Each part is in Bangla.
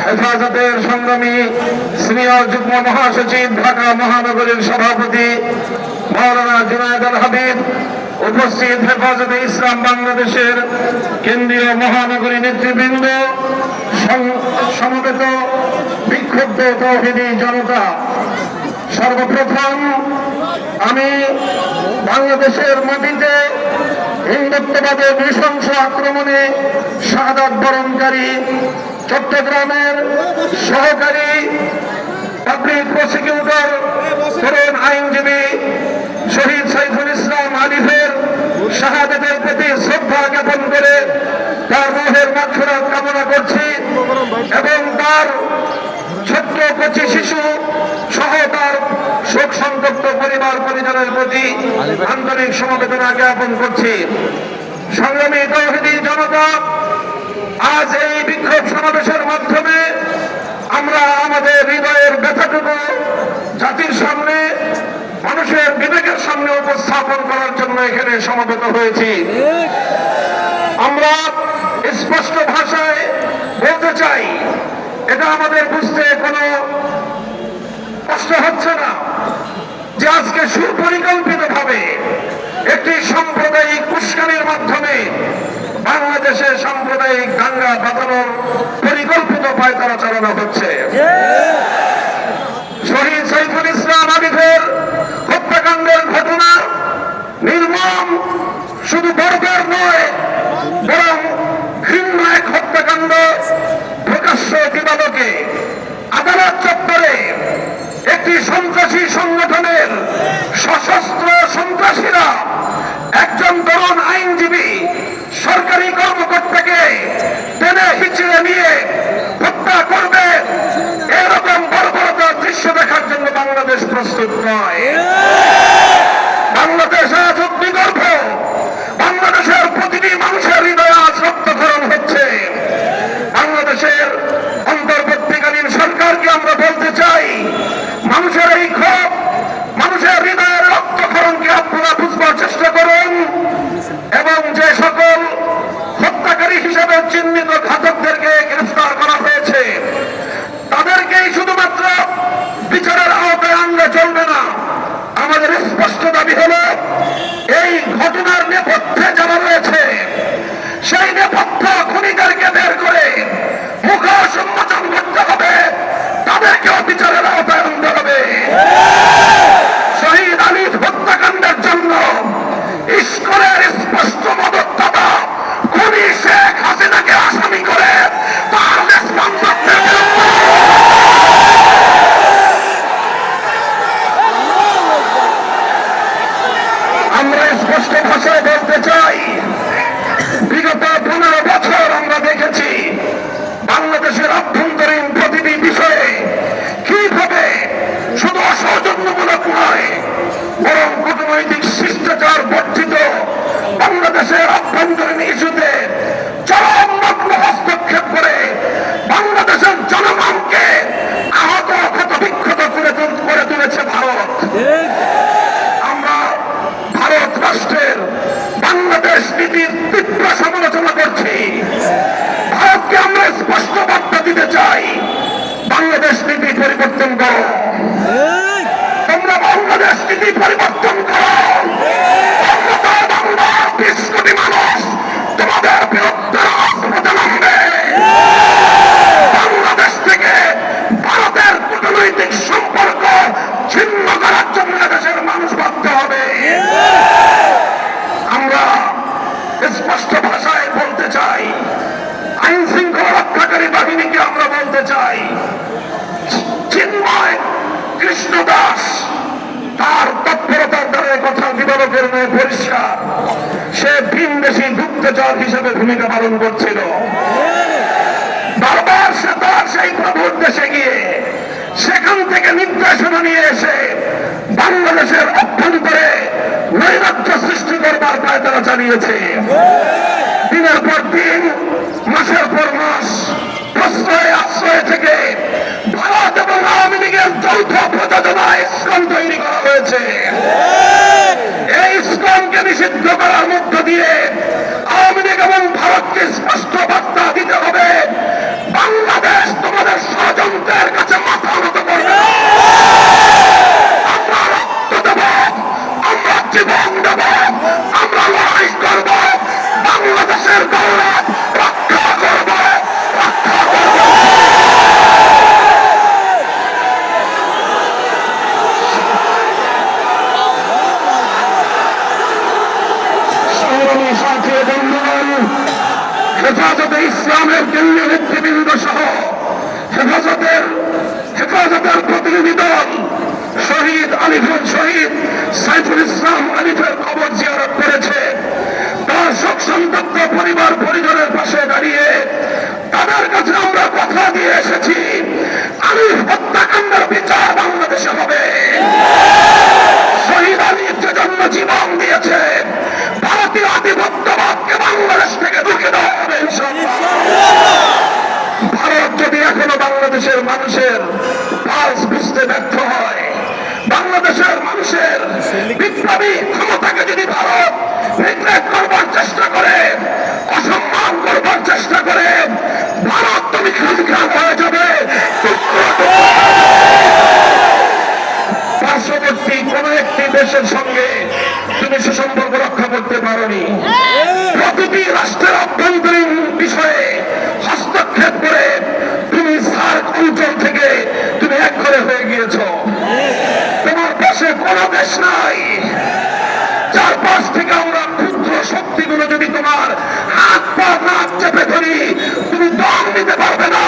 হেফাজতের সংগ্রামী সিনিয়র যুগ্ম মহাসচিব, ঢাকা মহানগরীর সভাপতি মাওলানা জুনায়েদ আল হাবিব, উপস্থিত হেফাজতে ইসলাম বাংলাদেশের কেন্দ্রীয় মহানগরী নেতৃবৃন্দ, সমবেত বিক্ষুব্ধ তৌহিদি জনতা, সর্বপ্রথম আমি বাংলাদেশের মাটিতে হিন্দুত্ববাদের নৃশংস আক্রমণে শাহাদাত বরণকারী চট্টগ্রামের সহকারী পাবলিক প্রসিকিউটর তরুণ আইনজীবী শহীদ সাইফুল ইসলাম আলিফের শাহাদাতের প্রতি শ্রদ্ধা জ্ঞাপন করে তার রূহের মাগফিরাত কামনা করছি এবং তার ছোট্ট কচি শিশু সহ তার শোক সন্তপ্ত পরিবার পরিজনের প্রতি আন্তরিক সমবেদনা জ্ঞাপন করছি। সংগ্রামী তৌহিদি জনতা, আজ এই বিক্ষোভ সমাবেশের মাধ্যমে আমরা আমাদের হৃদয়ের ব্যথাটুকু জাতির সামনে, মানুষের বিবেকের সামনে উপস্থাপন করার জন্য এখানে সমবেত হয়েছি। আমরা স্পষ্ট ভাষায় বলতে চাই, এটা আমাদের বুঝতে কোনো কষ্ট হচ্ছে না যে আজকে সুপরিকল্পিতভাবে একটি সাম্প্রদায়িক উস্কানির মাধ্যমে বাংলাদেশে সাম্প্রদায়িক দাঙ্গা বাঁধানোর পরিকল্পিত পায়তারা চালানো হচ্ছে। শহীদ সাইফুল ইসলাম আলিফের হত্যাকাণ্ডের ঘটনা নির্মম, শুধু বর্বর নয় বরং ঘৃণ্য এক হত্যাকাণ্ড। প্রকাশ্য দিবালোকে আদালত চত্বরে একটি সন্ত্রাসী সংগঠনের সশস্ত্র সন্ত্রাসীরা একজন তরুণ আইনজীবী, সরকারি কর্মকর্তাকে টেনে হিচড়ে নিয়ে হত্যা করবে, এরকম বর্বরতার দৃশ্য দেখার জন্য বাংলাদেশ প্রস্তুত নয়। বাংলাদেশ আজ অগ্নিগর্ভ, বাংলাদেশের প্রতিটি মানুষের হৃদয়ে আজ রক্তক্ষরণ হচ্ছে। বাংলাদেশের অন্তর্বর্তীকালীন সরকারকে আমরা বলতে চাই, মানুষের এই ক্ষোভ, মানুষের হৃদয়ের রক্তক্ষরণকে আপনারা বুঝবার চেষ্টা করুন এবং যে সকল হত্যাকারী হিসেবে চিহ্নিত ঘাতকদেরকে গ্রেফতার করা হয়েছে তাদেরকেই শুধুমাত্র বিচারের আওতায় আনলে চলবে না। আমাদের স্পষ্ট দাবি হল, এই ঘটনার নেপথ্যে যারা রয়েছে সেই নেপথ্য খুনিদেরকে বের করে মুখোশ উন্মোচন করতে হবে, তাদেরকেও বিচারের আওতায় আনতে হবে। শহীদ আলিফ হত্যাকাণ্ডের জন্য ইস্কনের স্পষ্ট মদতদাতা খুনি শেখ হাসিনাকে আসামি করে তার দেশবান্ধবদের আমরা স্পষ্ট ভাষায় বলতে চাই, বিগত 15 বছর আমরা দেখেছি বাংলাদেশের অভ্যন্তরীণ প্রতিটি বিষয়ে কিভাবে শুধু অসৌজন্যমূলক নয় বরং কূটনৈতিক শিষ্টাচার বর্ধিত বাংলাদেশের অভ্যন্তরীণ ইস্যুতে চরম মগ্ন হস্তক্ষেপ করে বাংলাদেশের জনগণকে আহত ক্ষতবিক্ষত করে তুলেছে ভারত। আমরা ভারত রাষ্ট্রের বাংলাদেশ নীতির তীব্র সমালোচনা করছি। ভারতকে আমরা স্পষ্ট বার্তা দিতে চাই, বাংলাদেশ নীতি পরিবর্তন করো, তোমরা বাংলাদেশ নীতি পরিবর্তন করো। বাংলা 20 কোটি মানুষ তোমাদের বিরুদ্ধে রাজপথে নামবে। বাংলাদেশ থেকে ভারতের কূটনৈতিক সম্পর্ক ছিন্ন করার জন্য দেশের মানুষ ভাবতে হবে। আমরা স্পষ্ট ভাষায় বলতে চাই, আইন শৃঙ্খলা রক্ষাকারী বাহিনীকে আমরা বলতে চাই, চিন্ময় কৃষ্ণ দাস তার তৎপরতার দ্বারা কথা দিবালোকের নয় পরিষ্কার, সে ভিনদেশী গুপ্তচর হিসেবে ভূমিকা পালন করছিল। বারবার সে তার সেই প্রভুর দেশে গিয়ে সেখান থেকে নির্দেশনা নিয়ে এসে বাংলাদেশের অভ্যন্তরে নৈরাজ্য সৃষ্টি করবার পায়তারা চালিয়েছে। দিনের পর দিন, মাসের পর মাস প্রশ্রয় আশ্রয় থেকে ভারত এবং আওয়ামী লীগের যৌথ প্রযোজনায় ইসকন তৈরি করা হয়েছে। এই ইসকনকে নিষিদ্ধ করার মধ্য দিয়ে আওয়ামী লীগ এবং ভারতকে স্পষ্ট বার্তা দিতে হবে, বাংলাদেশ তোমাদের হেফাজতে ইসলামের কেন্দ্রীয় নেতৃবৃন্দ সহ হেফাজতের প্রতিনিধি দল শহীদ সাইফুল ইসলাম আলিফের কবর জিয়ারত করেছে। তার শোক সন্তপ্ত পরিবার পরিজনের পাশে দাঁড়িয়ে তাদের কাছে আমরা কথা দিয়ে এসেছি, আলিফ হত্যাকাণ্ডের বিচার বাংলাদেশে হবে। শহীদ আলিফ যে জন্য জীবন দিয়েছে, ভারতীয় আধিপত্যবাদকে বাংলাদেশ থেকে ঢুকে দেওয়া হবে ইনশাআল্লাহ। ভারত যদি এখনো বাংলাদেশের মানুষের পালস বুঝতে ব্যর্থ হয়, বাংলাদেশের মানুষের বিপ্লবী ক্ষমতাকে যদি ভারত নেগলেক্ট করবার চেষ্টা করে, অসম্মান করবার চেষ্টা করে, ভারত তুমি খান হয়ে যাবে। পার্শ্ববর্তী কোন একটি দেশের সঙ্গে তুমি সুসম্পর্ক রক্ষা করতে পারোনি। প্রতিটি রাষ্ট্রের অভ্যন্তরীণ বিষয়ে হস্তক্ষেপ করে তুমি সার্ক অঞ্চল থেকে তুমি একঘরে হয়ে গিয়েছ। তোমার পাশে কোন দেশ নাই। চারপাশ থেকে আমরা ক্ষুদ্র শক্তিগুলো যদি তোমার হাত পা নাক চেপে ধরি, তুমি দম নিতে পারবে না।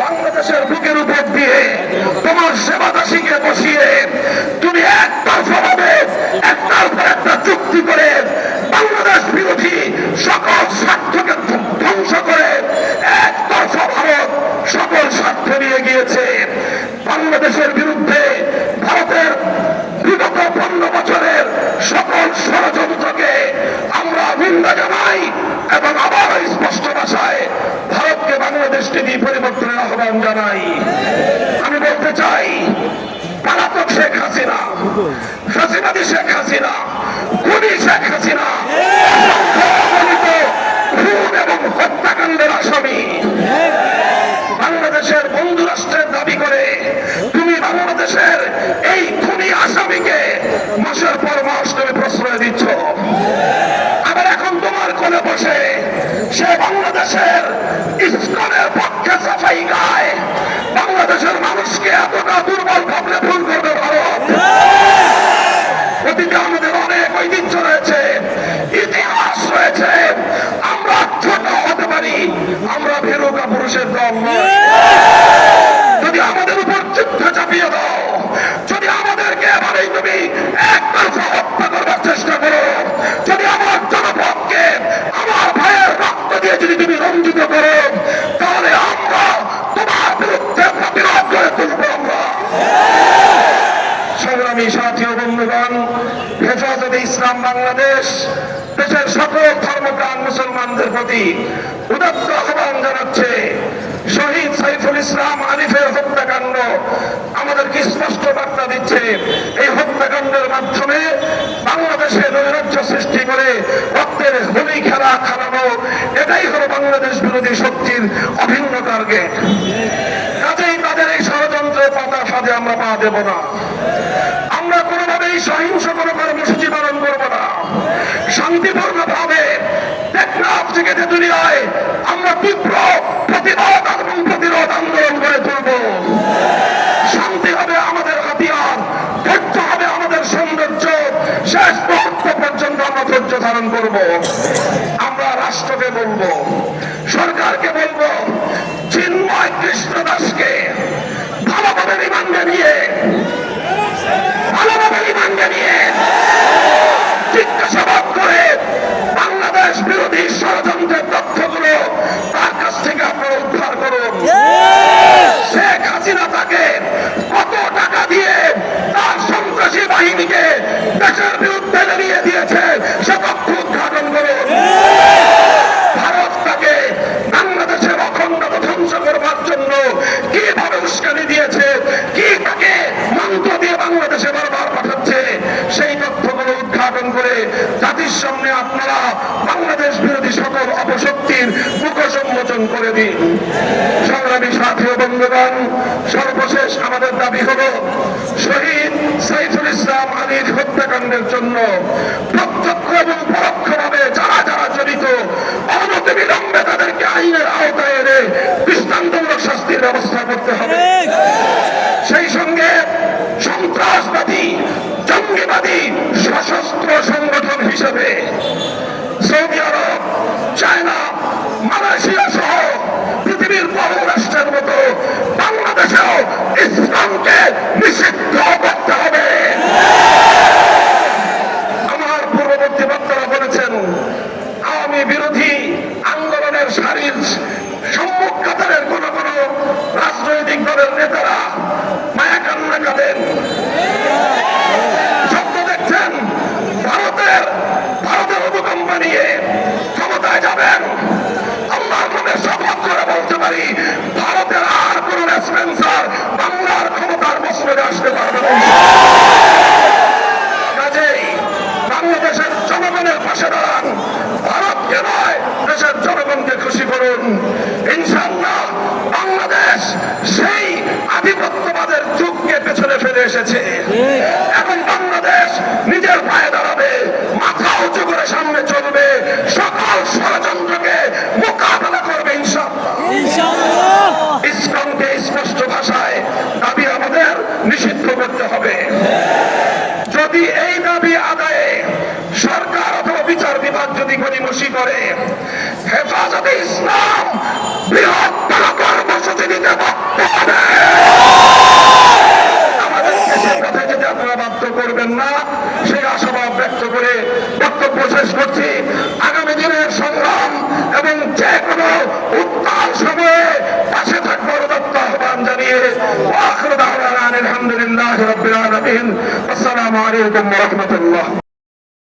বাংলাদেশের বুকের উপর দিয়ে তোমার সেবা দাসীকে বসিয়ে তুমি একটার পর একটা চুক্তি করে বাংলাদেশ বিরোধী সকল স্বার্থকে ধ্বংস করে একতরফা ভারত সকল স্বার্থ নিয়ে গিয়েছে। বাংলাদেশের বিরুদ্ধে ভারতের বিগত 15 বছরের সকল ষড়যন্ত্রকে আমরা নিন্দা জানাই এবং আবার স্পষ্ট ভাষায় ভারতকে বাংলাদেশ থেকে পরিবর্তনের আহ্বান জানাই। আমি বলতে চাই, পলাতক শেখ হাসিনা, ফাঁসিবাদী শেখ হাসিনা, খুনি শেখ হাসিনা খুন এবং হত্যাকাণ্ডের আসামি। বাংলাদেশের বন্ধু রাষ্ট্রের দাবি করে তুমি বাংলাদেশের এই খুনি আসামিকে মাসের পর মাস তুমি প্রশ্রয় দিচ্ছ। আবার এখন তোমার কোলে বসে সে বাংলাদেশের ইসকনের পক্ষে সাফাই গায়। বাংলাদেশের মানুষকে এতটা দুর্বল ভাবলে ভুল করবে ভারত। অতীতে আমাদের অনেক ঐতিহ্য রয়েছে, ইতিহাস রয়েছে। আমরা ছোট হতে পারি, আমরা ভেরুকা পুরুষের দল নয়। যদি আমাদের উপর যুদ্ধ চাপিয়ে দাও, যদি আমাদেরকে এবারেই তুমি একতরফা হত্যা করবার চেষ্টা করো, যদি আমার জনপদকে আমার ভাইয়ের রক্ত দিয়ে যদি তুমি রঞ্জিত করো, তাহলে আমরা তোমার বিরুদ্ধে প্রতিরোধ করে তুলব। আমরা সংগ্রামী সাথী ও বন্ধুগণ, হেফাজতে ইসলাম বাংলাদেশ দেশের সকল ধর্মপ্রাণ মুসলমানদের প্রতি উদাত্ত আহ্বান জানাচ্ছে। শহীদ সাইফুল ইসলাম আলিফের হত্যাকাণ্ড আমাদেরকে স্পষ্ট বার্তা দিচ্ছে। এই হত্যাকাণ্ডের মাধ্যমে বাংলাদেশে নৈরাজ্য সৃষ্টি করে রক্তের হোলি খেলা খেলানো, এটাই হলো বাংলাদেশ বিরোধী শক্তির অভিন্ন টার্গেট। কাজেই তাদের এই ষড়যন্ত্রের পাতা ফাঁদে আমরা পা দেব না। আমরা কোনোভাবেই সহিংস কোনো কর্মসূচি পালন করবো না। শান্তিপূর্ণ ভাবে টেকনাফ থেকে দুনিয়ায় আমরা তীব্র প্রতিবাদ এবং প্রতিরোধ আন্দোলন করে তুলব। শান্তি হবে আমাদের হাতিয়ার, ধৈর্য হবে আমাদের সৌন্দর্য। শেষ মুহূর্ত পর্যন্ত আমরা ধৈর্য ধারণ করব। আমরা রাষ্ট্রকে বলবো, সরকারকে বলবো, চিন্ময় কৃষ্ণ দাসকে ভালোভাবে রিমান্ডে নিয়ে জিজ্ঞাসাবাদ করে বাংলাদেশ বিরোধী ষড়যন্ত্রের তথ্যগুলো তার কাছ থেকে আপনারা উদ্ধার করুন। শেখ হাসিনা তাকে কত টাকা দিয়ে তার সন্ত্রাসী বাহিনীকে দেশের বিরুদ্ধে লড়িয়ে দিয়েছে সে তথ্য উদ্ঘাটন করুন। ভারত তাকে বাংলাদেশের অখণ্ডতা ধ্বংস করবার জন্য কিভাবে উস্কানি দিয়েছে, কি তাকে মন্ত্র দিয়ে বাংলাদেশে বারবার পাঠাচ্ছে, সেই তথ্যগুলো উদ্ঘাটন করে জাতির সামনে আপনারা বাংলাদেশ বিরোধী সকল অপশক্তির মুখ সম্মোচন করে দিন। সংগ্রামী সাথী ও বন্ধুগণ, সর্বশেষ আমাদের দাবি হলো শহীদ সাইফুল ইসলাম আলিফ হত্যাকাণ্ডের জন্য প্রত্যক্ষ এবং পরোক্ষভাবে যারা যারা জড়িত অনতিবিলম্বে তাদেরকে আইনের আওতায় এনে দৃষ্টান্তমূলক শাস্তির ব্যবস্থা করতে হবে। সেই সঙ্গে সন্ত্রাসবাদী জঙ্গিবাদী সশস্ত্র সংগঠন হিসেবে জনগণকে নিষিদ্ধ করতে হবে। আমার পূর্ববর্তী বক্তারা বলেছেন আওয়ামী বিরোধী আন্দোলনের সারির সম্মুখ কাতারের কোন কোন রাজনৈতিক দলের নেতারা মায়া কান্না কাঁদেন। স্বপ্ন দেখছেন ভারতের অনুকম্প নিয়ে ক্ষমতায় যাবেন। আল্লাহর নামে শপথ করে বলতে পারি ভারতের আর কোন রেসপেন্সার বাংলার ক্ষমতার মসনদে আসতে পারবে না। কাজেই বাংলাদেশের জনগণের পাশে দাঁড়ান, ভারতকে নয় দেশের জনগণকে খুশি করুন। ইনশাআল্লাহ বাংলাদেশ সেই আধিপত্যবাদের যুগকে পেছনে ফেলে এসেছে। এখন বাংলাদেশ নিজের পায়ে দাঁড়াবে, মাথা উঁচু করে সামনে চলবে, সকল ষড়যন্ত্রকে মোকাবেলা করবে ইনশাআল্লাহ। ইসলামকে স্পষ্ট ভাষায় দাবি আমাদের নিষিদ্ধ করতে হবে। যদি এই দাবি আদায়ে সরকার অথবা বিচার বিভাগ যদি গড়িমসি করে, হেফাজতে ইসলাম বৃহত্তর কর্মসূচি দিতে বাধ্য হবে। আমাদেরকে সে কথায় যেতে আপনারা বাধ্য করবেন না, সেই আশাবাদ ব্যক্ত করে বক্তব্য শেষ করছি। আগামী দিনের সংগ্রাম এবং যে কোনো উত্তাল সময়ে পাশে থাকবার উদাত্ত আহ্বান জানিয়ে আখির দাওয়ানা আলহামদুলিল্লাহি রাব্বিল আলামিন। আসসালামু আলাইকুম ওয়া রাহমাতুল্লাহ।